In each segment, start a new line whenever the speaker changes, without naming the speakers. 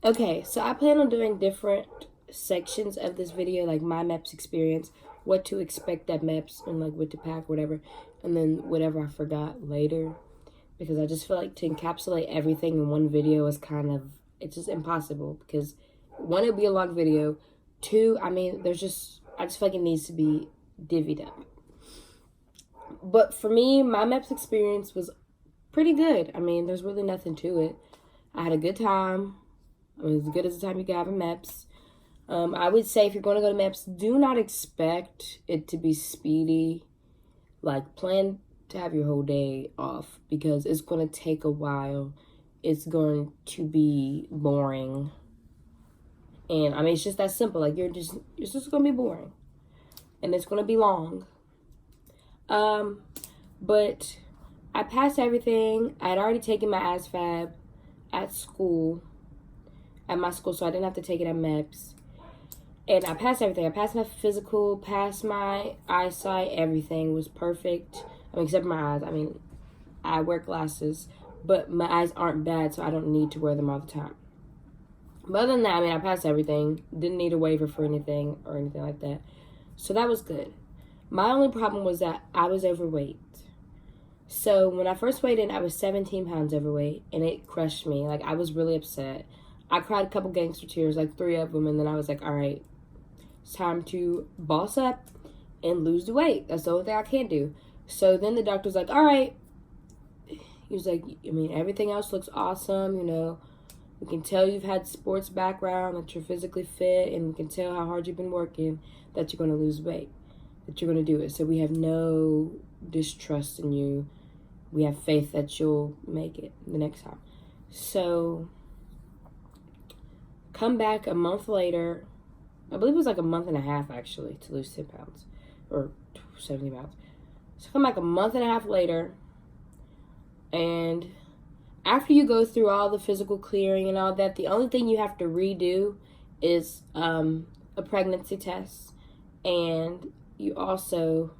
Okay, so I plan on doing different sections of this video, like my MEPS experience, what to expect at MEPS, and like what to pack, whatever, and then whatever I forgot later, because I just feel like to encapsulate everything in one video is kind of, it's just impossible, because one, it'll be a long video, two, I mean, I just feel like it needs to be divvied up. But for me, my MEPS experience was pretty good. I mean, there's really nothing to it. I had a good time. I mean, as good as the time you can have in MEPS. I would say if you're going to go to MEPS, do not expect it to be speedy. Like, plan to have your whole day off because it's going to take a while. It's going to be boring. And, I mean, it's just that simple. Like, it's just going to be boring. And it's going to be long. But I passed everything. I had already taken my ASVAB at my school, so I didn't have to take it at MEPS. And I passed everything. I passed my physical, passed my eyesight, everything was perfect. I mean, except for my eyes. I mean, I wear glasses, but my eyes aren't bad, so I don't need to wear them all the time. But other than that, I mean, I passed everything. Didn't need a waiver for anything or anything like that. So that was good. My only problem was that I was overweight. So when I first weighed in, I was 17 pounds overweight, and it crushed me. Like, I was really upset. I cried a couple gangster tears, like 3 of them, and then I was like, all right, it's time to boss up and lose the weight. That's the only thing I can do. So then the doctor was like, all right. He was like, I mean, everything else looks awesome, you know. We can tell you've had sports background, that you're physically fit, and we can tell how hard you've been working, that you're going to lose weight, that you're going to do it. So we have no distrust in you. We have faith that you'll make it the next time. So come back a month later. I believe it was like a month and a half, actually, to lose 10 pounds. Or 70 pounds. So come back a month and a half later. And after you go through all the physical clearing and all that, the only thing you have to redo is a pregnancy test. And you also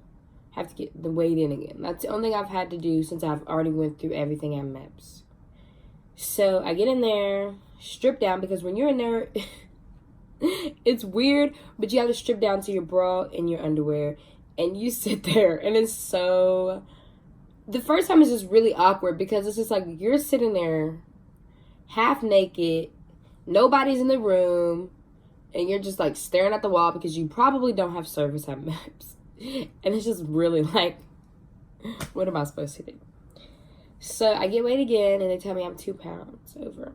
have to get the weight in again. That's the only thing I've had to do since I've already went through everything at MEPS. So I get in there, strip down, because when you're in there, it's weird, but you have to strip down to your bra and your underwear, and you sit there, and it's so... The first time is just really awkward, because it's just like, you're sitting there half naked, nobody's in the room, and you're just like staring at the wall because you probably don't have service at MEPS. And it's just really like, what am I supposed to do? So I get weighed again, and they tell me I'm 2 pounds over.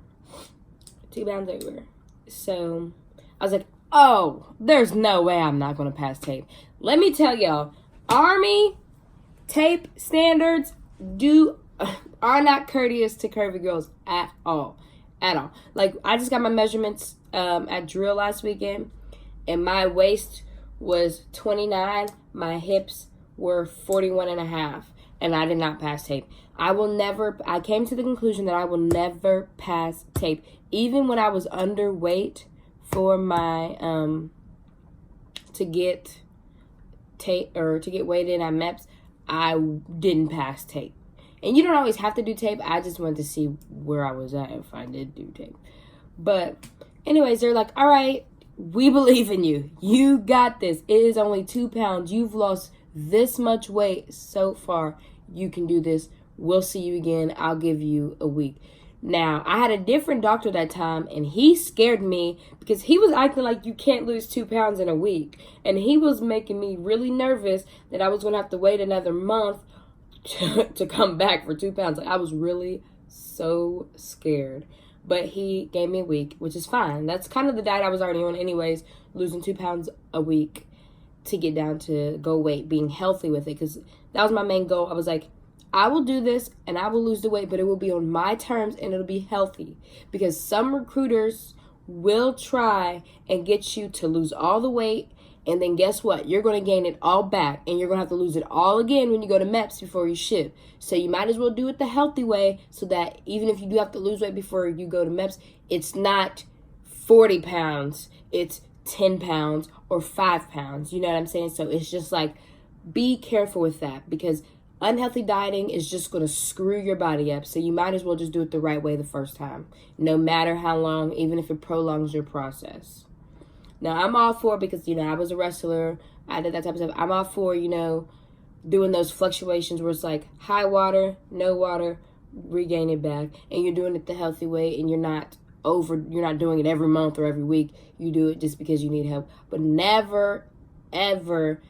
2 pounds over. So I was like, oh, there's no way I'm not going to pass tape. Let me tell y'all, Army tape standards are not courteous to curvy girls at all. At all. Like, I just got my measurements at drill last weekend, and my waist was 29, my hips were 41 and a half, and I did not pass tape. I came to the conclusion that I will never pass tape. Even when I was underweight for my, to get tape, or to get weighed in at MEPS, I didn't pass tape. And you don't always have to do tape. I just wanted to see where I was at if I did do tape. But anyways, they're like, all right, we believe in you. You got this. It is only 2 pounds. You've lost this much weight so far. You can do this. We'll see you again. I'll give you a week. Now, I had a different doctor that time, and he scared me because he was acting like you can't lose 2 pounds in a week. And he was making me really nervous that I was going to have to wait another month to come back for 2 pounds. Like, I was really so scared. But he gave me a week, which is fine. That's kind of the diet I was already on anyways, losing 2 pounds a week to get down to goal weight, being healthy with it, because that was my main goal. I was like, I will do this and I will lose the weight, but it will be on my terms and it'll be healthy, because some recruiters will try and get you to lose all the weight, and then guess what? You're going to gain it all back, and you're going to have to lose it all again when you go to MEPS before you ship. So you might as well do it the healthy way, so that even if you do have to lose weight before you go to MEPS, it's not 40 pounds, it's 10 pounds or 5 pounds. You know what I'm saying? So it's just like, be careful with that, because unhealthy dieting is just going to screw your body up. So you might as well just do it the right way the first time, no matter how long, even if it prolongs your process. Now, I'm all for, because, I was a wrestler, I did that type of stuff. I'm all for, doing those fluctuations where it's like high water, no water, regain it back. And you're doing it the healthy way, and you're not doing it every month or every week. You do it just because you need help. But never, ever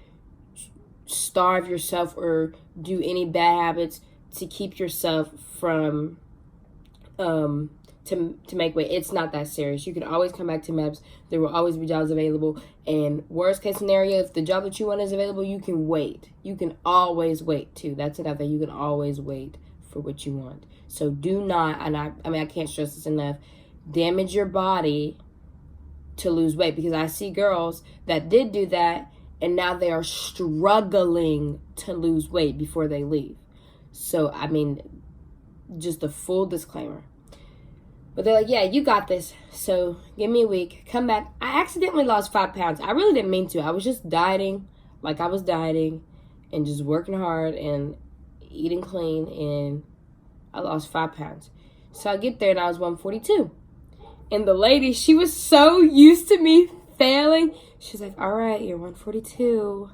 starve yourself or do any bad habits to keep yourself from to make weight. It's not that serious. You can always come back to MEPS. There will always be jobs available. And worst case scenario, if the job that you want is available, you can wait. You can always wait too. That's another thing. You can always wait for what you want. So do not, and I can't stress this enough, damage your body to lose weight, because I see girls that did do that and now they are struggling to lose weight before they leave. So, just a full disclaimer. But they're like, yeah, you got this. So give me a week. Come back. I accidentally lost 5 pounds. I really didn't mean to. I was just dieting, like I was dieting, and just working hard and eating clean, and I lost 5 pounds. So I get there and I was 142. And the lady, she was so used to me failing. She's like, all right, you're 142.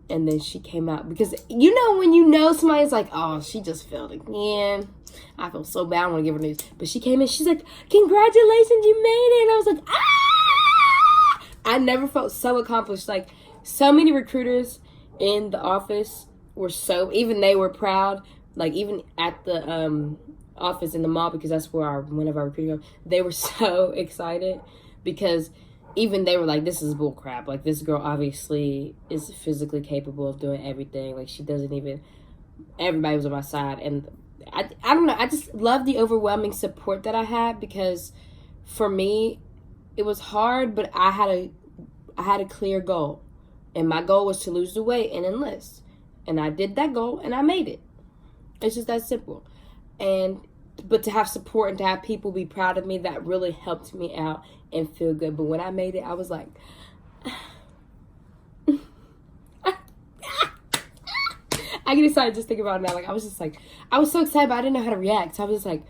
And then she came out, because when somebody's like, oh, she just failed again. I feel so bad. I want to give her news. But she came in, she's like, congratulations, you made it. And I was like, ah! I never felt so accomplished. Like, so many recruiters in the office were even they were proud. Like, even at the office in the mall, because that's where one of our recruiters go, they were so excited, because even they were like, this is bull crap. Like, this girl obviously is physically capable of doing everything. Like, she doesn't even, everybody was on my side. And I don't know, I just love the overwhelming support that I had, because for me, it was hard, but I had a clear goal. And my goal was to lose the weight and enlist. And I did that goal, and I made it. It's just that simple. But to have support and to have people be proud of me, that really helped me out and feel good. But when I made it, I was like, I get excited just thinking about it now. Like, I was so excited, but I didn't know how to react. So I was just like,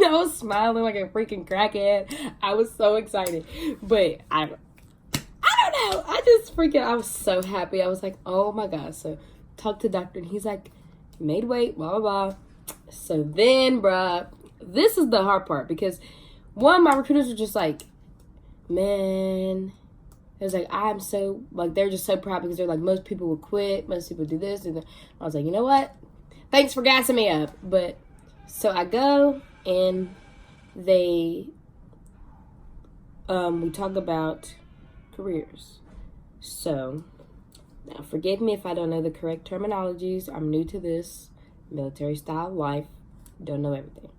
I was smiling like a freaking crackhead. I was so excited. But I don't know. I was so happy. I was like, oh my God. So talked to the doctor, and he's like, you made weight, blah, blah, blah. So then, bruh, this is the hard part, because one, my recruiters were just like, man, it was like, they're just so proud, because they're like, most people would quit, most people do this, and I was like, you know what, thanks for gassing me up. But so I go, and we talk about careers. So now, forgive me if I don't know the correct terminologies. I'm new to this military style life, don't know everything.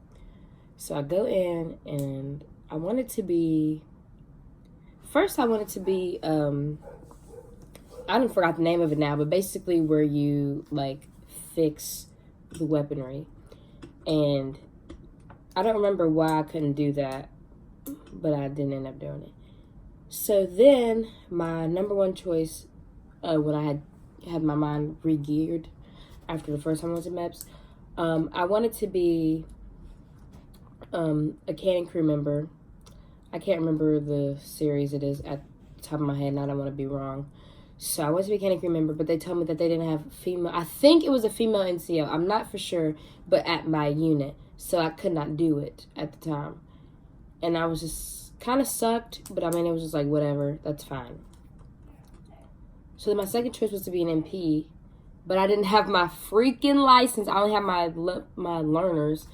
So I go in, and I wanted to be, I don't forgot the name of it now, but basically where you like fix the weaponry. And I don't remember why I couldn't do that, but I didn't end up doing it. So then my number one choice, when I had my mind re-geared after the first time I was at MEPS, I wanted to be a cannon crew member. I can't remember the series it is at the top of my head, and I don't want to be wrong. So I wanted to be a cannon crew member, but they told me that they didn't have female. I think it was a female NCO. I'm not for sure, but at my unit. So I could not do it at the time. And I was just kind of sucked, but it was just like, whatever, that's fine. So then my second choice was to be an MP, but I didn't have my freaking license. I only had my learners.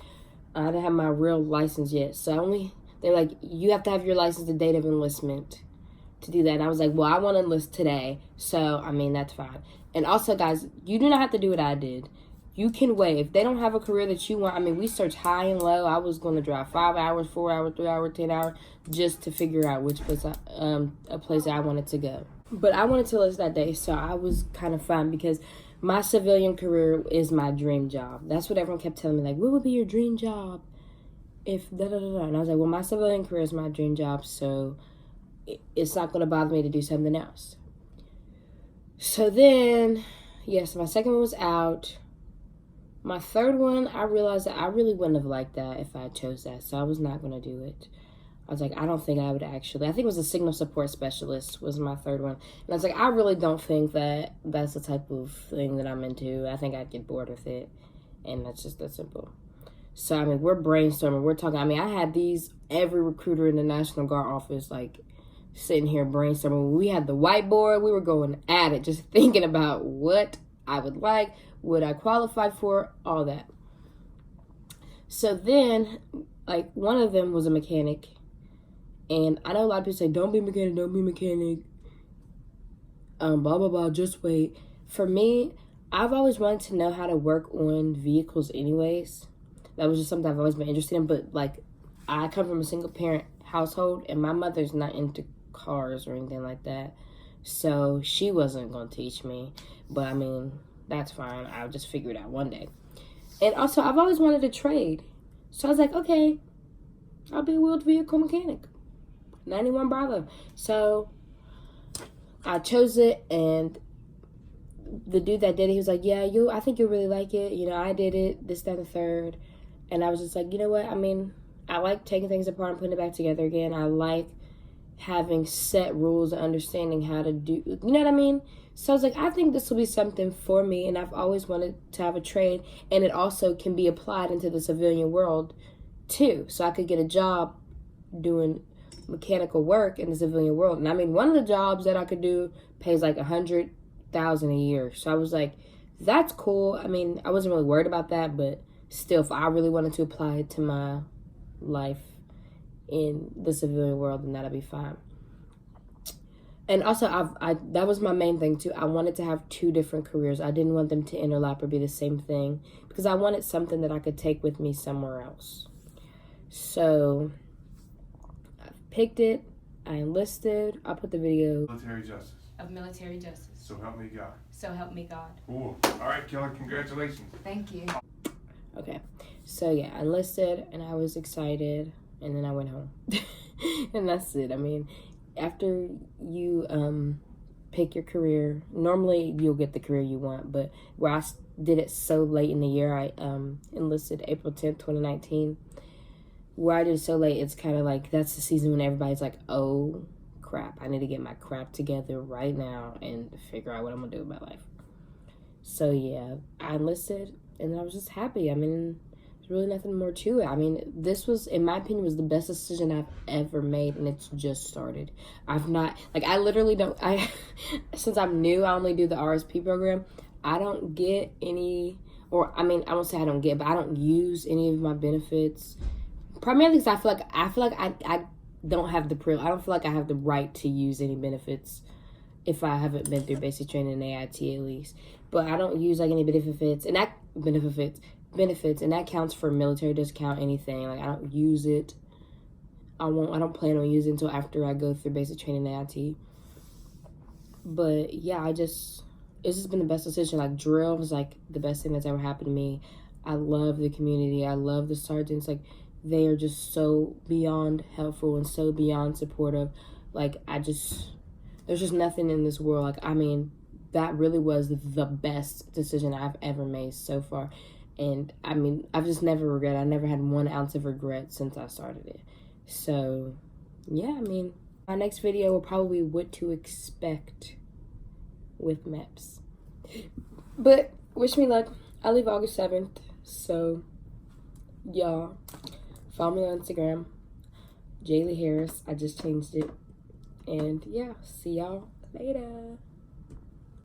I didn't have my real license yet. So they're like, you have to have your license the date of enlistment to do that. And I was like, well, I want to enlist today. So, that's fine. And also, guys, you do not have to do what I did. You can wait. If they don't have a career that you want, we searched high and low. I was going to drive 5 hours, 4 hours, 3 hours, 10 hours, just to figure out which was a place that I wanted to go. But I wanted to enlist that day, so I was kind of fun, because my civilian career is my dream job. That's what everyone kept telling me, like, what would be your dream job if da-da-da-da? And I was like, well, my civilian career is my dream job, so it's not going to bother me to do something else. So then, yes, my second one was out. My third one, I realized that I really wouldn't have liked that if I chose that, so I was not going to do it. I was like, I don't think I would actually. I think it was a signal support specialist was my third one. And I was like, I really don't think that that's the type of thing that I'm into. I think I'd get bored with it. And that's just that simple. So, I mean, we're brainstorming. We're talking. I mean, I had every recruiter in the National Guard office, like, sitting here brainstorming. We had the whiteboard. We were going at it, just thinking about what I would like, what I qualified for, all that. So then, like, one of them was a mechanic. And I know a lot of people say, don't be a mechanic, don't be a mechanic. Blah, blah, blah, just wait. For me, I've always wanted to know how to work on vehicles anyways. That was just something I've always been interested in. But, like, I come from a single-parent household, and my mother's not into cars or anything like that. So she wasn't going to teach me. But, I mean, that's fine. I'll just figure it out one day. And also, I've always wanted to trade. So I was like, okay, I'll be a wheeled vehicle mechanic. 91 Bravo. So I chose it, and the dude that did it, he was like, yeah, I think you'll really like it. You know, I did it, this, that, and the third. And I was just like, you know what? I mean, I like taking things apart and putting it back together again. I like having set rules and understanding how to do, you know what I mean? So I was like, I think this will be something for me, and I've always wanted to have a trade, and it also can be applied into the civilian world too. So I could get a job doing mechanical work in the civilian world. And I mean, one of the jobs that I could do pays like $100,000 a year. So I was like, that's cool. I mean, I wasn't really worried about that, but still, if I really wanted to apply it to my life in the civilian world, then that'd be fine. And also, that was my main thing too. I wanted to have two different careers. I didn't want them to interlap or be the same thing, because I wanted something that I could take with me somewhere else. So I picked it. I enlisted. I'll put the video.
Military justice.
Of military justice.
So help me God.
So help me God.
Cool. All right, Kelly, congratulations.
Thank you.
Okay. So yeah, I enlisted and I was excited, and then I went home. And that's it. I mean, after you pick your career, normally you'll get the career you want, but where I did it so late in the year, I enlisted April 10th, 2019. Where I did it so late, it's kind of like that's the season when everybody's like, oh crap, I need to get my crap together right now and figure out what I'm gonna do with my life. So yeah, I enlisted, and then I was just happy. I mean, there's really nothing more to it. I mean, this was, in my opinion, was the best decision I've ever made, and it's just started. I've not, like, I literally don't, since I'm new, I only do the RSP program. I don't get any, or I mean, I won't say I don't get, but I don't use any of my benefits. Primarily because I feel like I don't have the privilege. I don't feel like I have the right to use any benefits if I haven't been through basic training in AIT at least. But I don't use like any benefits, and that benefits, and that counts for military. Doesn't count anything. Like, I don't use it. I don't plan on using it until after I go through basic training in AIT. But yeah, it's just been the best decision. Like, drill was like the best thing that's ever happened to me. I love the community. I love the sergeants. Like, they are just so beyond helpful and so beyond supportive. Like, there's just nothing in this world. Like, I mean, that really was the best decision I've ever made so far. And I mean, I've just never regretted. I never had 1 ounce of regret since I started it. So yeah, I mean, my next video will probably be what to expect with MEPS. But wish me luck. I leave August 7th. So y'all, follow me on Instagram, Jaylee Harris. I just changed it. And yeah, see y'all later.